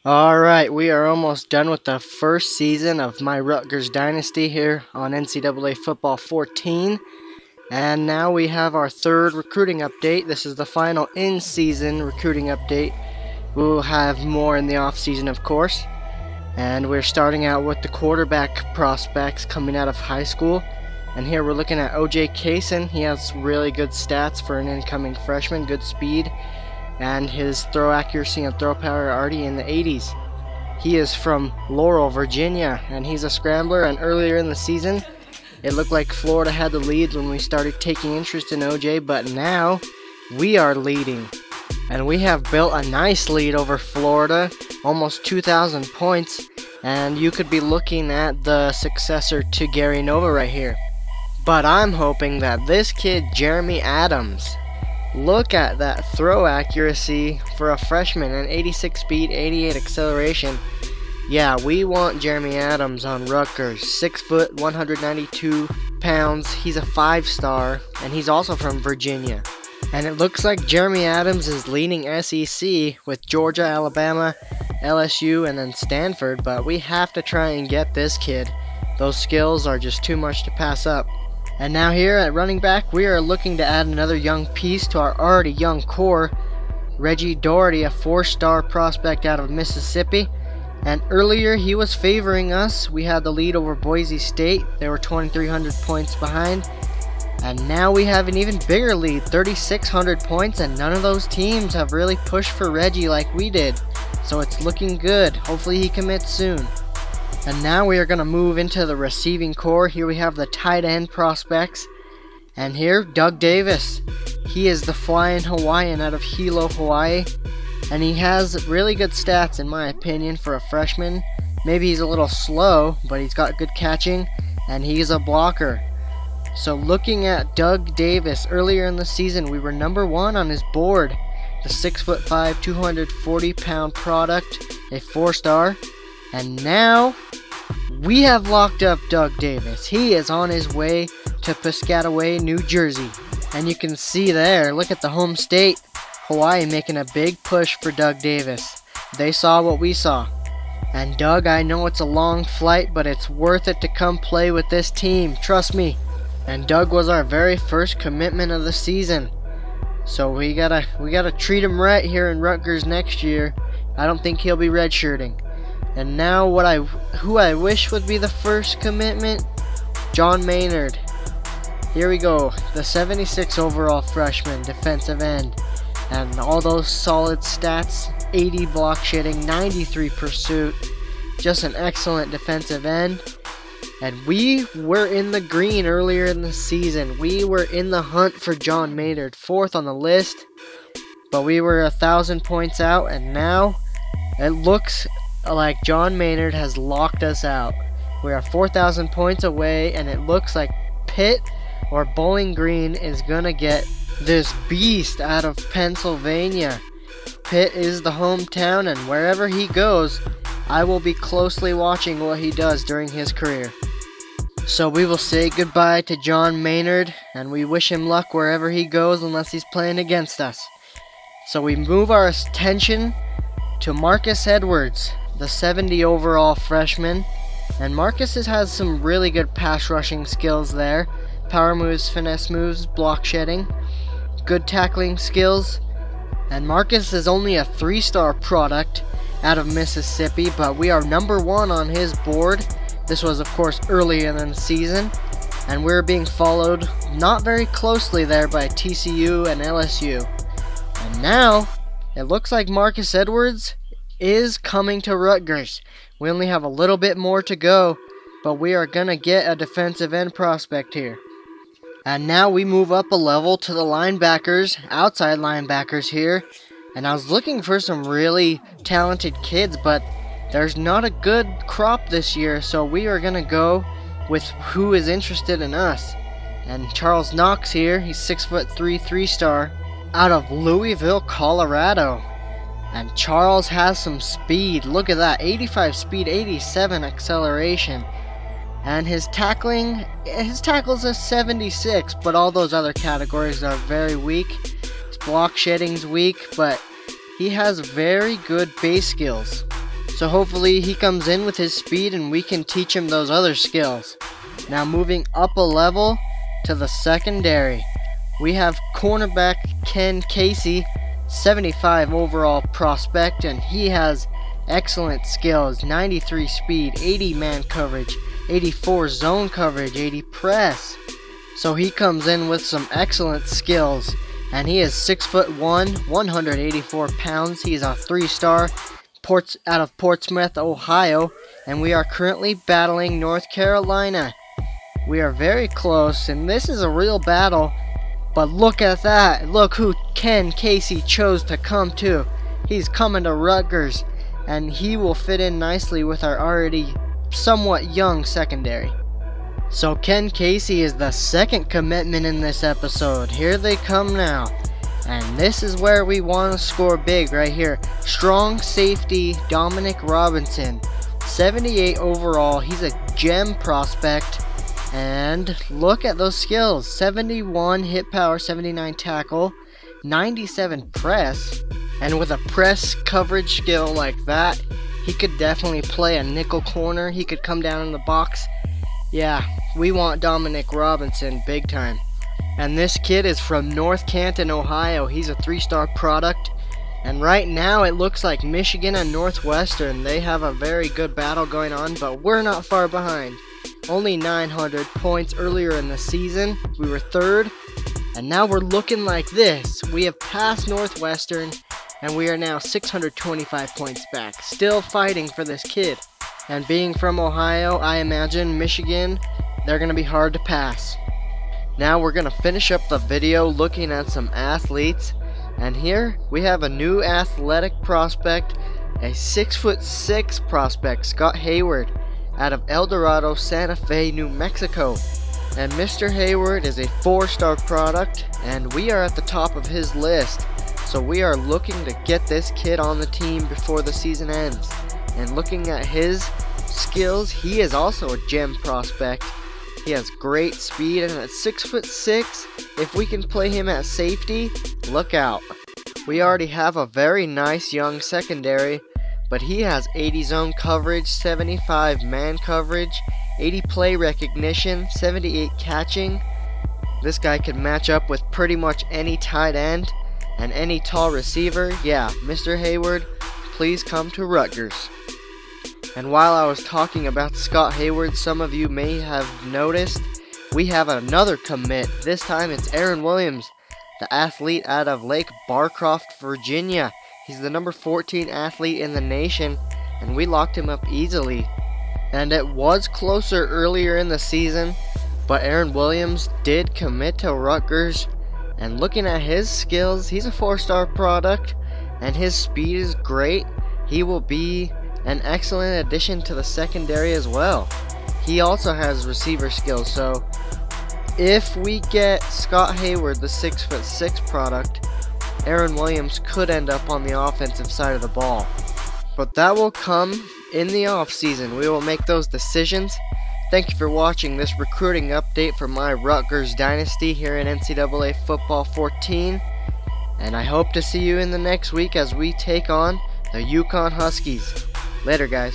Alright, we are almost done with the first season of my Rutgers Dynasty here on NCAA Football 14. And now we have our third recruiting update. This is the final in-season recruiting update. We will have more in the off-season, of course. And we're starting out with the quarterback prospects coming out of high school. And here we're looking at O.J. Kaysen. He has really good stats for an incoming freshman, good speed. And his throw accuracy and throw power are already in the 80s. He is from Laurel, Virginia, and he's a scrambler. And earlier in the season, it looked like Florida had the lead when we started taking interest in OJ, but now we are leading. And we have built a nice lead over Florida, almost 2,000 points, and you could be looking at the successor to Gary Nova right here. But I'm hoping that this kid, Jeremy Adams, look at that throw accuracy for a freshman, an 86 speed, 88 acceleration. Yeah, we want Jeremy Adams on Rutgers. 6 foot, 192 pounds. He's a 5-star, and he's also from Virginia. And it looks like Jeremy Adams is leading SEC with Georgia, Alabama, LSU, and then Stanford. But we have to try and get this kid. Those skills are just too much to pass up. And now here at running back, we are looking to add another young piece to our already young core. Reggie Doherty, a 4-star prospect out of Mississippi. And earlier he was favoring us. We had the lead over Boise State. They were 2,300 points behind. And now we have an even bigger lead, 3,600 points, and none of those teams have really pushed for Reggie like we did. So it's looking good. Hopefully he commits soon. And now we are going to move into the receiving core. Here we have the tight end prospects. And here, Doug Davis. He is the flying Hawaiian out of Hilo, Hawaii. And he has really good stats, in my opinion, for a freshman. Maybe he's a little slow, but he's got good catching, and he's a blocker. So looking at Doug Davis, earlier in the season, we were number 1 on his board. The 6'5", 240-pound product, a 4-star. And now we have locked up Doug Davis. He is on his way to Piscataway, New Jersey. And you can see there, look at the home state, Hawaii, making a big push for Doug Davis. They saw what we saw. And Doug, I know it's a long flight, but it's worth it to come play with this team. Trust me. And Doug was our very first commitment of the season. So we gotta treat him right here in Rutgers next year. I don't think he'll be redshirting. And now who I wish would be the first commitment? John Maynard. Here we go. The 76 overall freshman, defensive end. And all those solid stats. 80 block shedding, 93 pursuit. Just an excellent defensive end. And we were in the green earlier in the season. We were in the hunt for John Maynard. 4th on the list. But we were 1,000 points out. And now it looks like John Maynard has locked us out. We are 4,000 points away, and it looks like Pitt or Bowling Green is gonna get this beast out of Pennsylvania. Pitt is the hometown, and wherever he goes, I will be closely watching what he does during his career. So we will say goodbye to John Maynard, and we wish him luck wherever he goes unless he's playing against us. So we move our attention to Marcus Edwards, the 70 overall freshman. And Marcus has some really good pass rushing skills there. Power moves, finesse moves, block shedding, good tackling skills. And Marcus is only a 3-star product out of Mississippi, but we are number 1 on his board. This was of course earlier in the season, and we're being followed not very closely there by TCU and LSU. And now it looks like Marcus Edwards is coming to Rutgers. We only have a little bit more to go, but we are gonna get a defensive end prospect here. And now we move up a level to the linebackers, outside linebackers here. And I was looking for some really talented kids, but there's not a good crop this year, so we are gonna go with who is interested in us. And Charles Knox here, he's 6'3", 3-star out of Louisville, Colorado. And Charles has some speed. Look at that, 85 speed, 87 acceleration. And his tackle's a 76, but all those other categories are very weak. His block shedding's weak, but he has very good base skills. So hopefully he comes in with his speed and we can teach him those other skills. Now moving up a level to the secondary. We have cornerback Ken Casey, 75 overall prospect, and he has excellent skills, 93 speed, 80 man coverage, 84 zone coverage, 80 press. So he comes in with some excellent skills, and he is 6'1", 184 pounds. He's a 3-star out of Portsmouth, Ohio, and we are currently battling North Carolina. We are very close, and this is a real battle. But look at that. Look who Ken Casey chose to come to. He's coming to Rutgers, and he will fit in nicely with our already somewhat young secondary. So Ken Casey is the second commitment in this episode. Here they come now. And this is where we want to score big right here. Strong safety Dominic Robinson, 78 overall. He's a gem prospect. And look at those skills. 71 hit power, 79 tackle, 97 press. And with a press coverage skill like that, he could definitely play a nickel corner. He could come down in the box. Yeah, we want Dominic Robinson big time. And this kid is from North Canton, Ohio. He's a 3-star product. And right now it looks like Michigan and Northwestern, they have a very good battle going on, but we're not far behind. Only 900 points earlier in the season. We were 3rd. And now we're looking like this. We have passed Northwestern, and we are now 625 points back. Still fighting for this kid. And being from Ohio, I imagine Michigan, they're going to be hard to pass. Now we're going to finish up the video looking at some athletes. And here we have a new athletic prospect, a 6'6" prospect, Scott Hayward, out of El Dorado, Santa Fe, New Mexico. And Mr. Hayward is a 4-star product, and we are at the top of his list. So we are looking to get this kid on the team before the season ends. And looking at his skills, he is also a gem prospect. He has great speed, and at 6'6", if we can play him at safety, look out. We already have a very nice young secondary, but he has 80 zone coverage, 75 man coverage, 80 play recognition, 78 catching. This guy can match up with pretty much any tight end and any tall receiver. Yeah, Mr. Hayward, please come to Rutgers. And while I was talking about Scott Hayward, some of you may have noticed we have another commit. This time it's Aaron Williams, the athlete out of Lake Barcroft, Virginia. He's the number 14 athlete in the nation, and we locked him up easily. And it was closer earlier in the season, but Aaron Williams did commit to Rutgers. And looking at his skills, he's a 4-star product, and his speed is great. He will be an excellent addition to the secondary as well. He also has receiver skills, so if we get Scott Hayward, the 6'6" product, Aaron Williams could end up on the offensive side of the ball. But that will come in the off season. We will make those decisions. Thank you for watching this recruiting update for my Rutgers Dynasty here in NCAA Football 14. And I hope to see you in the next week as we take on the Yukon Huskies. Later, guys.